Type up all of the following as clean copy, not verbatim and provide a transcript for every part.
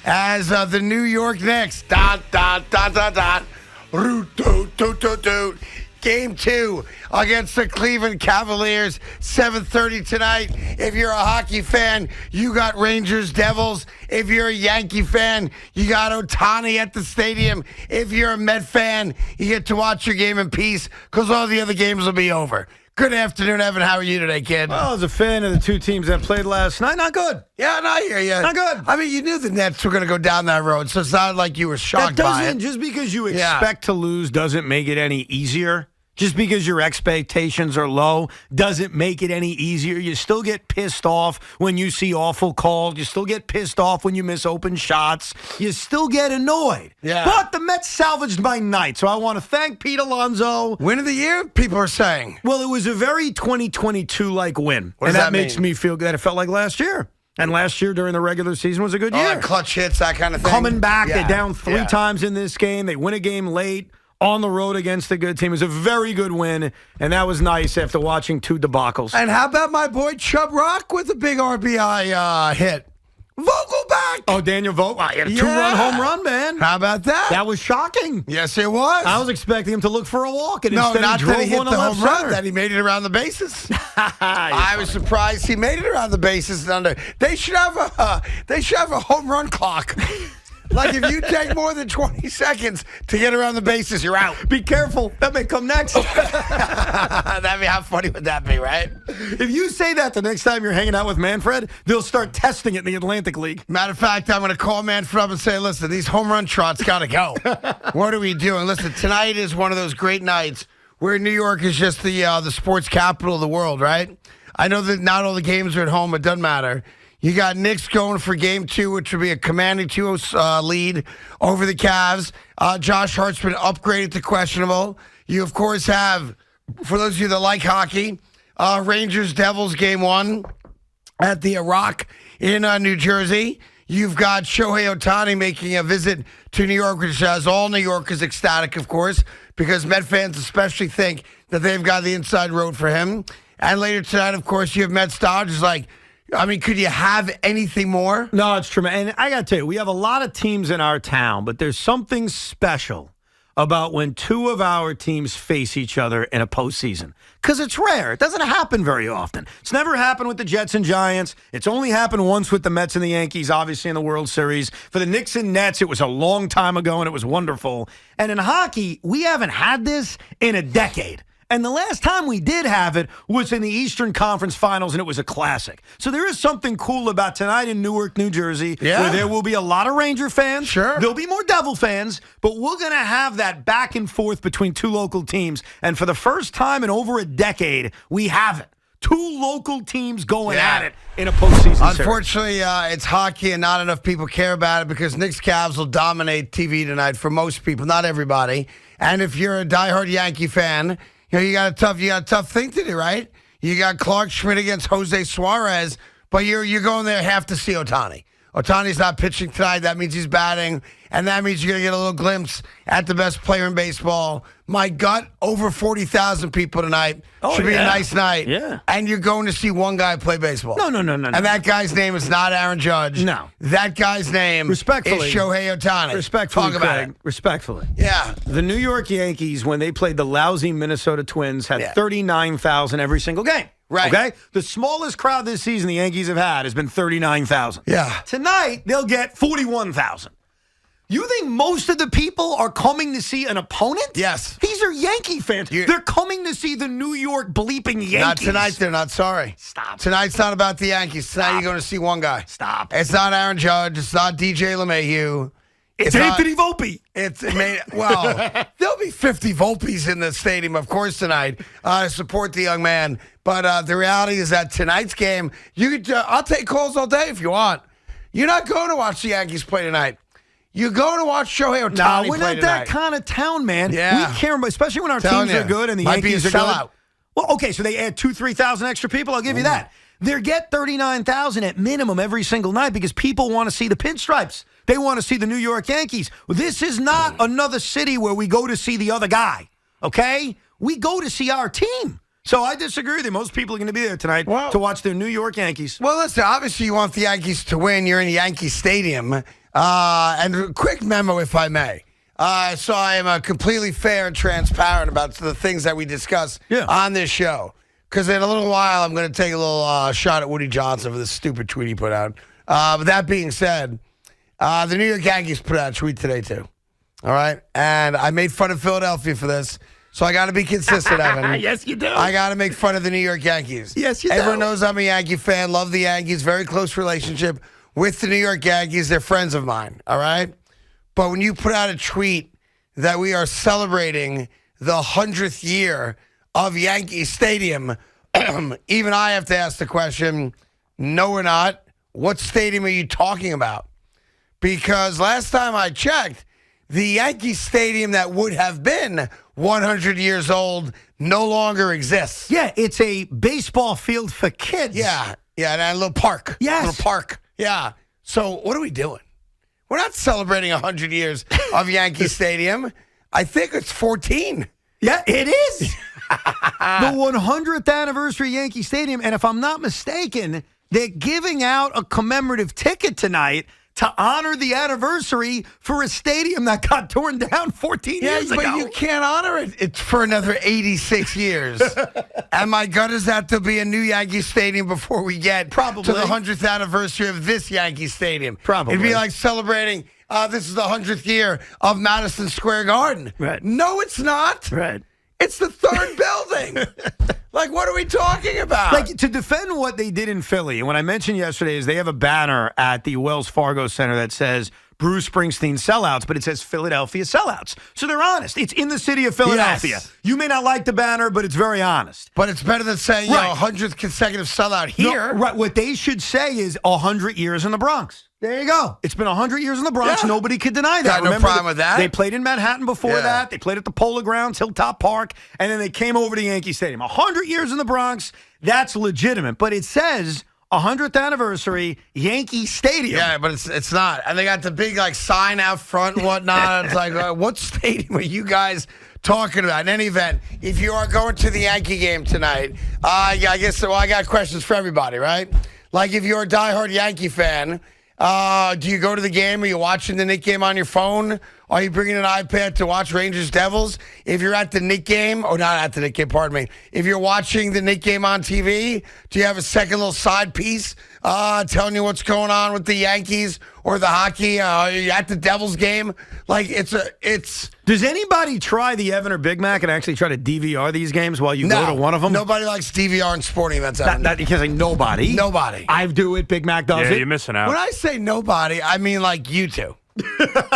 as the New York Knicks. Dot, dot, dot, dot, dot. Root, doot, doot, doot, doot. Game 2 against the Cleveland Cavaliers, 7:30 tonight. If you're a hockey fan, you got Rangers Devils. If you're a Yankee fan, you got Ohtani at the stadium. If you're a Met fan, you get to watch your game in peace because all the other games will be over. Good afternoon, Evan. How are you today, kid? Well, as a fan of the two teams that played last night, not good. Yeah, no, I hear you. Not good. I mean, you knew the Nets were going to go down that road, so it's not like you were shocked by it. Just because you expect to lose doesn't make it any easier. Just because your expectations are low doesn't make it any easier. You still get pissed off when you see awful calls. You still get pissed off when you miss open shots. You still get annoyed. Yeah. But the Mets salvaged my night, so I want to thank Pete Alonso. Win of the year, people are saying. Well, it was a very 2022-like win. What does and that makes mean? me feel good. It felt like last year. And last year during the regular season was a good year. Like clutch hits, that kind of thing. Coming back, Yeah. they're down three times in this game. They win a game late on the road against a good team. It was a very good win, and that was nice after watching two debacles. And how about my boy Chubb Rock with a big RBI hit? Vogelback! Oh, Daniel Vogt. He had a two-run home run, man. How about that? That was shocking. Yes, it was. I was expecting him to look for a walk, and no, instead not he that drove he hit one the to left home run, center. that he made it around the bases. I was surprised he made it around the bases. They should have a home run clock. Like if you take more than 20 seconds to get around the bases, you're out. Be careful. That may come next. How funny would that be, right? If you say that the next time you're hanging out with Manfred, they'll start testing it in the Atlantic League. Matter of fact, I'm going to call Manfred up and say, listen, these home run trots got to go. What are we doing? Listen, tonight is one of those great nights where New York is just the sports capital of the world, right? I know that not all the games are at home. It doesn't matter. You got Knicks going for game 2, which would be a commanding 2-0 lead over the Cavs. Josh Hart's been upgraded to questionable. You, of course, have, for those of you that like hockey, Rangers Devils game 1 at the Rock in New Jersey. You've got Shohei Ohtani making a visit to New York, which has all New Yorkers ecstatic, of course, because Met fans especially think that they've got the inside road for him. And later tonight, of course, you have Mets Dodgers. Could you have anything more? No, it's true. And I got to tell you, we have a lot of teams in our town, but there's something special about when two of our teams face each other in a postseason. Because it's rare. It doesn't happen very often. It's never happened with the Jets and Giants. It's only happened once with the Mets and the Yankees, obviously in the World Series. For the Knicks and Nets, it was a long time ago, and it was wonderful. And in hockey, we haven't had this in a decade. And the last time we did have it was in the Eastern Conference Finals, and it was a classic. So there is something cool about tonight in Newark, New Jersey, where there will be a lot of Ranger fans. Sure. There'll be more Devil fans, but we're going to have that back and forth between two local teams. And for the first time in over a decade, we have it. Two local teams going at it in a postseason Unfortunately, it's hockey and not enough people care about it because Knicks Cavs will dominate TV tonight for most people, not everybody. And if you're a diehard Yankee fan, you got a tough thing to do, right? You got Clark Schmidt against Jose Suarez, but you're going there half to see Ohtani. Ohtani's not pitching tonight. That means he's batting, and that means you're going to get a little glimpse at the best player in baseball. My gut, over 40,000 people tonight. Should be a nice night. Yeah. And you're going to see one guy play baseball. No. And that guy's name is not Aaron Judge. No. That guy's name is Shohei Ohtani. Respectfully, Talk about Craig. it. Respectfully. Yeah. The New York Yankees, when they played the lousy Minnesota Twins, had 39,000 every single game. Right. Okay? The smallest crowd this season the Yankees have had has been 39,000. Yeah. Tonight, they'll get 41,000. You think most of the people are coming to see an opponent? Yes. These are Yankee fans. They're coming to see the New York bleeping Yankees. Not tonight, they're not. Sorry. Stop. Tonight's not about the Yankees. Tonight you're going to see one guy. Stop. It's not Aaron Judge. It's not DJ LeMahieu. It's Anthony Volpe. There'll be 50 Volpes in the stadium, of course, tonight to support the young man. But the reality is that tonight's game, I'll take calls all day if you want. You're not going to watch the Yankees play tonight. You're going to watch Shohei Ohtani play tonight. We're not that kind of town, man. Yeah. We care, especially when our teams are good and the Yankees are sellout. good. Well, okay, so they add 2,000-3,000 extra people. I'll give you that. They get 39,000 at minimum every single night because people want to see the pinstripes. They want to see the New York Yankees. This is not another city where we go to see the other guy, okay? We go to see our team. So I disagree with you. Most people are going to be there tonight to watch the New York Yankees. Well, listen, obviously you want the Yankees to win. You're in Yankee Stadium. And a quick memo, if I may. So I am completely fair and transparent about the things that we discuss on this show. Because in a little while, I'm going to take a little shot at Woody Johnson for this stupid tweet he put out. But that being said, the New York Yankees put out a tweet today, too. All right? And I made fun of Philadelphia for this. So I got to be consistent, Evan. Yes, you do. I got to make fun of the New York Yankees. Yes, you do. Everyone knows I'm a Yankee fan. Love the Yankees. Very close relationship with the New York Yankees. They're friends of mine. All right? But when you put out a tweet that we are celebrating the 100th year of Yankee Stadium, even I have to ask the question, no, we're not. What stadium are you talking about? Because last time I checked, the Yankee Stadium that would have been 100 years old no longer exists. Yeah, it's a baseball field for kids. Yeah, and a little park. Yes. Little park. Yeah. So what are we doing? We're not celebrating 100 years of Yankee Stadium. I think it's 14. Yeah, it is. The 100th anniversary Yankee Stadium. And if I'm not mistaken, they're giving out a commemorative ticket tonight to honor the anniversary for a stadium that got torn down 14 years ago. But you can't honor it. It's for another 86 years. And my gut is that there'll be a new Yankee Stadium before we get to the 100th anniversary of this Yankee Stadium. Probably. It'd be like celebrating, this is the 100th year of Madison Square Garden. Right. No, it's not. Right. It's the third building. Like, what are we talking about? Like, to defend what they did in Philly, and what I mentioned yesterday is they have a banner at the Wells Fargo Center that says Bruce Springsteen sellouts, but it says Philadelphia sellouts. So they're honest. It's in the city of Philadelphia. Yes. You may not like the banner, but it's very honest. But it's better than saying, Right. 100th consecutive sellout here. No, right. What they should say is 100 years in the Bronx. There you go. It's been 100 years in the Bronx. Yeah. Nobody could deny that. Got no problem with that. They played in Manhattan before Yeah. that. They played at the Polo Grounds, Hilltop Park, and then they came over to Yankee Stadium. 100 years in the Bronx, that's legitimate. But it says 100th anniversary, Yankee Stadium. Yeah, but it's not. And they got the big sign out front and whatnot. It's like, what stadium are you guys talking about? In any event, if you are going to the Yankee game tonight, I guess I got questions for everybody, right? Like, if you're a diehard Yankee fan, do you go to the game? Are you watching the Knicks game on your phone? Are you bringing an iPad to watch Rangers Devils? If you're at the Knicks game, or not at the Knicks game, pardon me. If you're watching the Knicks game on TV, do you have a second little side piece telling you what's going on with the Yankees or the hockey? Are you at the Devils game? Like, it's. Does anybody try the Evan or Big Mac and actually try to DVR these games while you go to one of them? Nobody likes DVR and sporting events. You can't say nobody. Nobody. I do it. Big Mac does it. Yeah, you're missing out. When I say nobody, I mean like you two.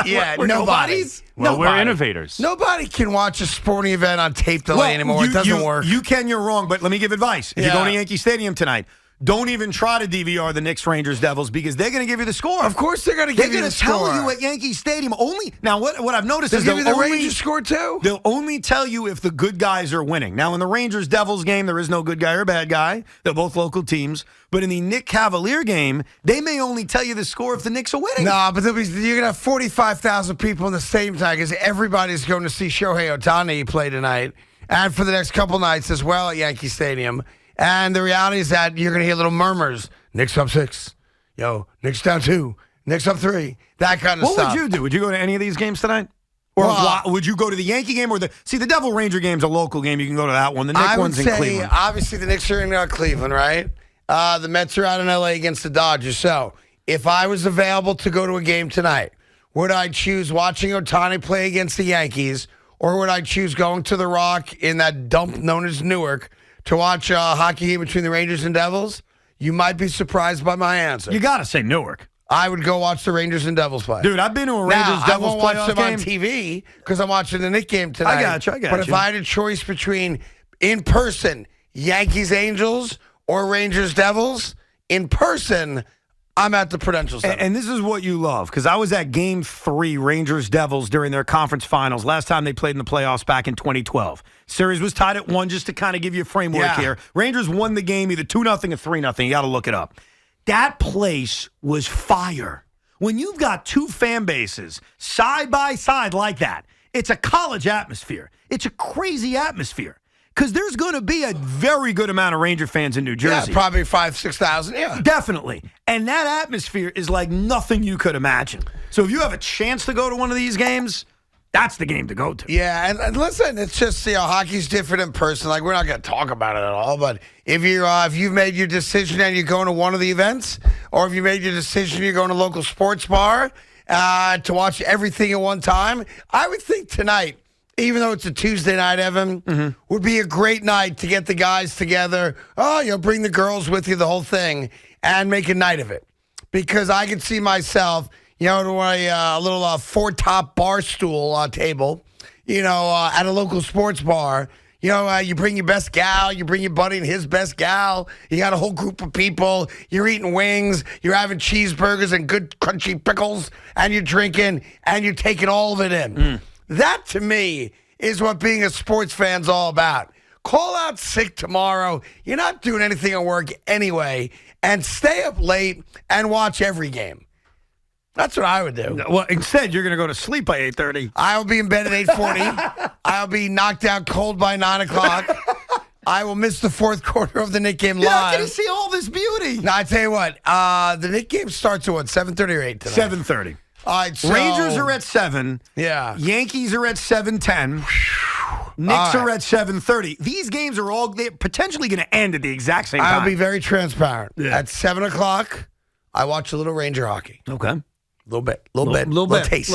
Yeah, We're nobody. nobodies? Well, we're Nobody. innovators. Anybody can watch a sporting event on tape delay anymore. It doesn't work. You can, you're wrong, but let me give advice. If you're Yeah. going to Yankee Stadium tonight, don't even try to DVR the Knicks, Rangers, Devils because they're going to give you the score. Of course they're going to give you They're the going to score. tell you at Yankee Stadium only. Now, what I've noticed They'll is give you the only, Rangers score too? they'll only tell you if the good guys are winning. Now, in the Rangers-Devils game, there is no good guy or bad guy. They're both local teams. But in the Knicks-Cavalier game, they may only tell you the score if the Knicks are winning. Nah, but you're going to have 45,000 people in the stadium tonight because everybody's going to see Shohei Ohtani play tonight and for the next couple nights as well at Yankee Stadium. And the reality is that you're going to hear little murmurs. Knicks up 6. Yo, Knicks down 2. Knicks up 3. That kind of What stuff. would you do? Would you go to any of these games tonight? Or would you go to the Yankee game or the Devil Ranger game's a local game. You can go to that one. The Knicks one's in Cleveland. Obviously, the Knicks are in Cleveland, right? The Mets are out in L.A. against the Dodgers. So, if I was available to go to a game tonight, would I choose watching Ohtani play against the Yankees, or would I choose going to the Rock in that dump known as Newark to watch a hockey game between the Rangers and Devils? You might be surprised by my answer. You got to say Newark. I would go watch the Rangers and Devils play. Dude, I've been to a Now, Rangers-Devils I won't watch playoff them game. on TV because I'm watching the Knicks game tonight. I got you. But if I had a choice between in person Yankees-Angels or Rangers-Devils, in person, I'm at the Prudential Center. And this is what you love, because I was at Game 3, Rangers-Devils, during their conference finals. Last time they played in the playoffs back in 2012. Series was tied at 1, just to kind of give you a framework here. Rangers won the game either 2-0 or 3-0. You got to look it up. That place was fire. When you've got two fan bases side by side like that, it's a college atmosphere. It's a crazy atmosphere. Because there's going to be a very good amount of Ranger fans in New Jersey. Yeah, probably 5,000-6,000, yeah. Definitely. And that atmosphere is like nothing you could imagine. So if you have a chance to go to one of these games, that's the game to go to. Yeah, and listen, it's just, hockey's different in person. Like, we're not going to talk about it at all, but if you've made your decision and you're going to one of the events, or if you made your decision you're going to a local sports bar to watch everything at one time, I would think tonight, even though it's a Tuesday night, Evan, would be a great night to get the guys together. Oh, bring the girls with you, the whole thing, and make a night of it. Because I could see myself, to a little four-top bar stool table, at a local sports bar. You bring your best gal, you bring your buddy and his best gal. You got a whole group of people. You're eating wings, you're having cheeseburgers and good crunchy pickles, and you're drinking, and you're taking all of it in. That, to me, is what being a sports fan's all about. Call out sick tomorrow. You're not doing anything at work anyway, and stay up late and watch every game. That's what I would do. Well, instead, you're going to go to sleep by 8:30. I'll be in bed at 8:40. I'll be knocked out cold by 9 o'clock. I will miss the fourth quarter of the Knicks game live. You're not going to see all this beauty. Now, I tell you what, the Knicks game starts at 7:30 or 8 tonight? 7:30. All right, so Rangers are at 7. Yeah. Yankees are at 7:10. Knicks are at 7:30. Ththese games are all potentially going to end at the exact same time. I'll be very transparent. Yeah. At 7 o'clock, I watch a little Ranger hockey. Okay. A little bit. Little taste. A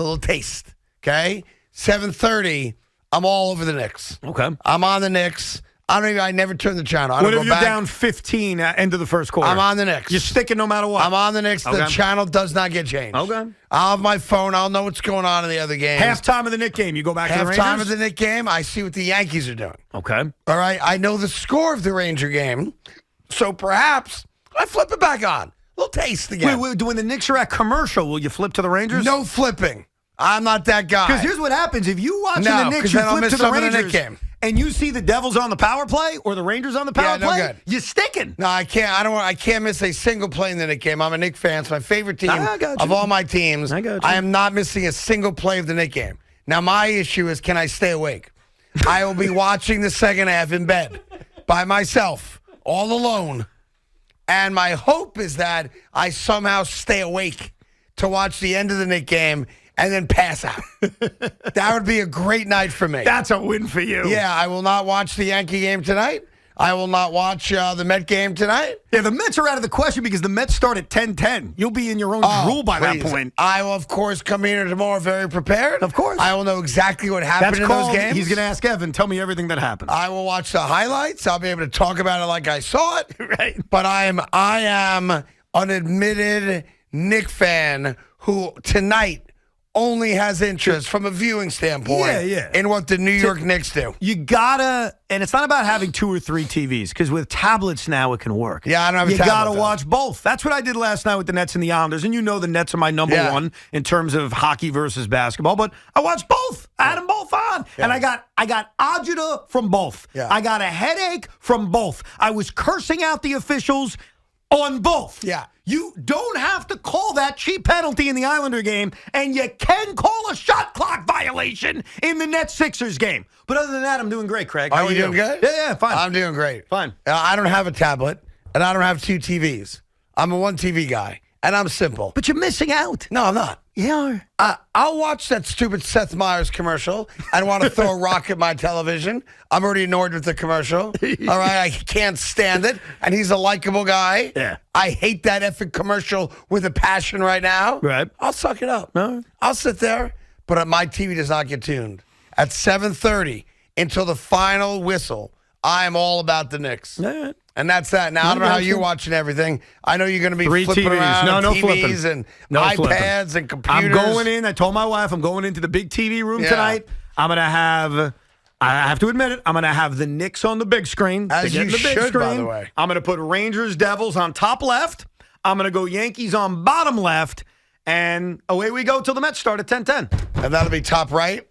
little taste. Okay? 7:30, I'm all over the Knicks. Okay. I'm on the Knicks. I never turn the channel. I don't What if go you're back. Down 15 at end of the first quarter? I'm on the Knicks. You're sticking no matter what? I'm on the Knicks. Okay. The channel does not get changed. Okay. I'll have my phone. I'll know what's going on in the other games. Halftime of the Knicks game, you go back to the Rangers? Halftime of the Knicks game, I see what the Yankees are doing. Okay. All right? I know the score of the Ranger game, so perhaps I flip it back on. A little taste again. Wait, when the Knicks are at commercial, will you flip to the Rangers? No flipping. I'm not that guy. Because here's what happens. If you watch No, the Knicks, 'cause you then I'll flip miss to the some of the Rangers, Knicks game. and you see the Devils on the power play or the Rangers on the power no play, good. you're sticking. No, I can't. I can't miss a single play in the Knicks game. I'm a Knicks fan. It's my favorite team I got you. of all my teams. I got you. I am not missing a single play of the Knicks game. Now, my issue is, can I stay awake? I will be watching the second half in bed by myself, all alone. And my hope is that I somehow stay awake to watch the end of the Knicks game and then pass out. That would be a great night for me. That's a win for you. Yeah, I will not watch the Yankee game tonight. I will not watch the Met game tonight. Yeah, the Mets are out of the question because the Mets start at 10:10. You'll be in your own drool by Please. that point. I will, of course, come here tomorrow very prepared. Of course. I will know exactly what happened That's in called, those games. he's going to ask Evan, tell me everything that happened. I will watch the highlights. I'll be able to talk about it like I saw it. Right. But I am an admitted Knicks fan who tonight only has interest from a viewing standpoint in what the New York Knicks do. You gotta, and it's not about having 2 or 3 TVs, because with tablets now it can work. Yeah, I don't have a You tablet, gotta though. watch both. That's what I did last night with the Nets and the Islanders, and you know the Nets are my number one in terms of hockey versus basketball, but I watched both. I had them both on, and I got agita from both. Yeah. I got a headache from both. I was cursing out the officials on both. Yeah. You don't have to call that cheap penalty in the Islander game, and you can call a shot clock violation in the Nets-Sixers game. But other than that, I'm doing great, Craig. Are you doing good? Yeah, fine. I'm doing great. Fine. I don't have a tablet, and I don't have 2 TVs. I'm a 1 TV guy, and I'm simple. But you're missing out. No, I'm not. Yeah. I'll watch that stupid Seth Meyers commercial and want to throw a rock at my television. I'm already annoyed with the commercial. All right, I can't stand it. And he's a likable guy. Yeah. I hate that effing commercial with a passion right now. Right. I'll suck it up. No. I'll sit there, but my TV does not get tuned. At 7:30 until the final whistle, I am all about the Knicks. All right. And that's that. Now, I don't know how you're watching everything. I know you're going to be 3 flipping TVs. around No, on no TVs flipping. and No iPads flipping. and computers. I'm going in. I told my wife I'm going into the big TV room tonight. I'm going to have, I have to admit it, I'm going to have the Knicks on the big screen. As They get you the big should, screen. by the way. I'm going to put Rangers, Devils on top left. I'm going to go Yankees on bottom left. And away we go till the Mets start at 10:10. And that'll be top right.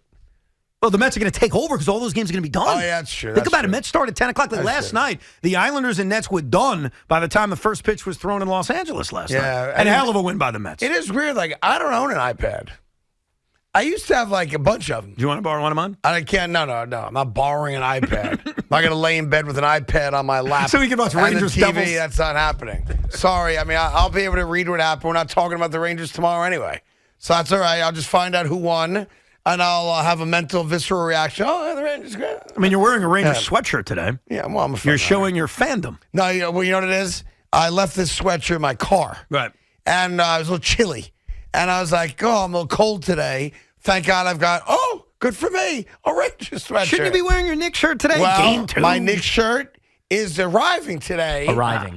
Well, the Mets are going to take over because all those games are going to be done. Oh, yeah, that's true. Think That's about true. it. Mets start at 10 o'clock. Like last night, the Islanders and Nets were done by the time the first pitch was thrown in Los Angeles last night. Yeah, And a hell of a win by the Mets. It is weird. Like, I don't own an iPad. I used to have like a bunch of them. Do you want to borrow one of mine? I can't. No. I'm not borrowing an iPad. I'm not going to lay in bed with an iPad on my lap. So we can watch and Rangers the TV. Devils? That's not happening. Sorry. I mean, I'll be able to read what happened. We're not talking about the Rangers tomorrow anyway. So that's all right. I'll just find out who won, and I'll have a mental, visceral reaction. Oh, the Rangers. I mean, you're wearing a Rangers sweatshirt today. Yeah, well, I'm a fan. You're showing your fandom. No, you know what it is? I left this sweatshirt in my car. Right. And I was a little chilly. And I was like, oh, I'm a little cold today. Thank God I've got, good for me, a Rangers sweatshirt. Shouldn't you be wearing your Knicks shirt today? Well, Game 2. my Knicks shirt is arriving today.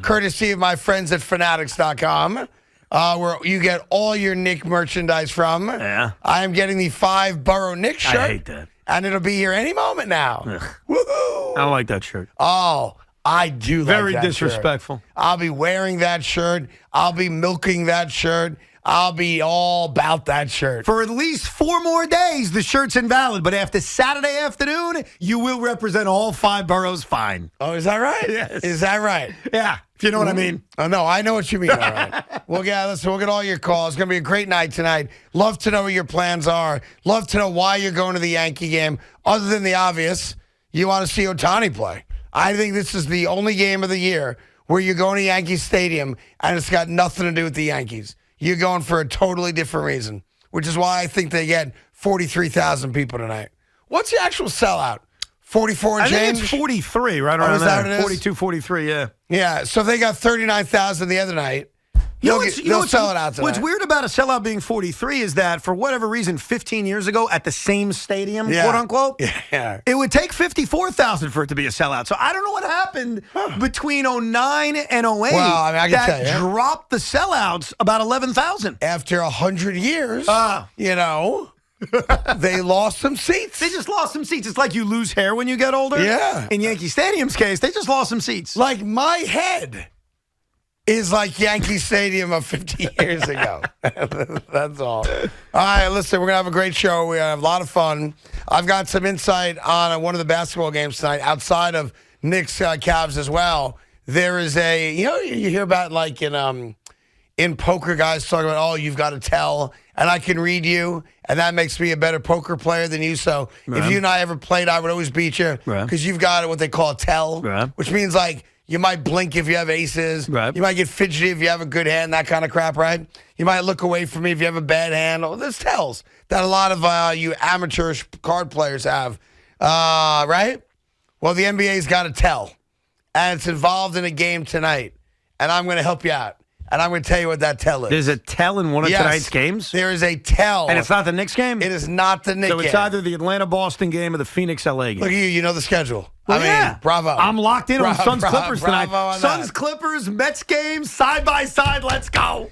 Courtesy of my friends at Fanatics.com, where you get all your Knicks merchandise from. Yeah. I am getting the 5-borough Knicks shirt. I hate that. And it'll be here any moment now. Woohoo! I like that shirt. Oh, I do like Very that disrespectful. shirt. I'll be wearing that shirt. I'll be milking that shirt. I'll be all about that shirt. For at least 4 more days, the shirt's invalid. But after Saturday afternoon, you will represent all 5 boroughs fine. Oh, is that right? Yes. Is that right? Yeah, if you know what I mean. Oh, no, I know what you mean. All right. We'll get all your calls. It's going to be a great night tonight. Love to know what your plans are. Love to know why you're going to the Yankee game. Other than the obvious, you want to see Ohtani play. I think this is the only game of the year where you're going to Yankee Stadium and it's got nothing to do with the Yankees. You're going for a totally different reason, which is why I think they get 43,000 people tonight. What's the actual sellout? 44 and change? I think it's 43, right around is that there. what it is? 42, 43, yeah. Yeah, so if they got 39,000 the other night, they'll sell it out tonight. What's weird about a sellout being 43 is that for whatever reason, 15 years ago at the same stadium, quote unquote, it would take 54,000 for it to be a sellout. So I don't know what happened between 09 and 08 Well, I mean, I can tell you. dropped the sellouts about 11,000. After 100 years, they lost some seats. They just lost some seats. It's like you lose hair when you get older. Yeah. In Yankee Stadium's case, they just lost some seats. Like my head is like Yankee Stadium of 50 years ago. That's all. All right, listen, we're going to have a great show. We're going to have a lot of fun. I've got some insight on one of the basketball games tonight outside of Knicks Cavs as well. There is you hear about like in poker, guys talking about, you've got to tell, and I can read you, and that makes me a better poker player than you. So if you and I ever played, I would always beat you because you've got what they call a tell, which means like, you might blink if you have aces. Right. You might get fidgety if you have a good hand, that kind of crap, right? You might look away from me if you have a bad hand. This tells that a lot of you amateurish card players have, right? Well, the NBA's got to tell, and it's involved in a game tonight, and I'm going to help you out. And I'm going to tell you what that tell is. There's a tell in one of tonight's games? There is a tell. And it's not the Knicks game? It is not the Knicks game. So it's either the Atlanta-Boston game or the Phoenix-LA game. Look at you. You know the schedule. Well, I mean, bravo. I'm locked in on Suns-Clippers tonight. Bravo on Suns-Clippers, Mets games, side by side. Let's go.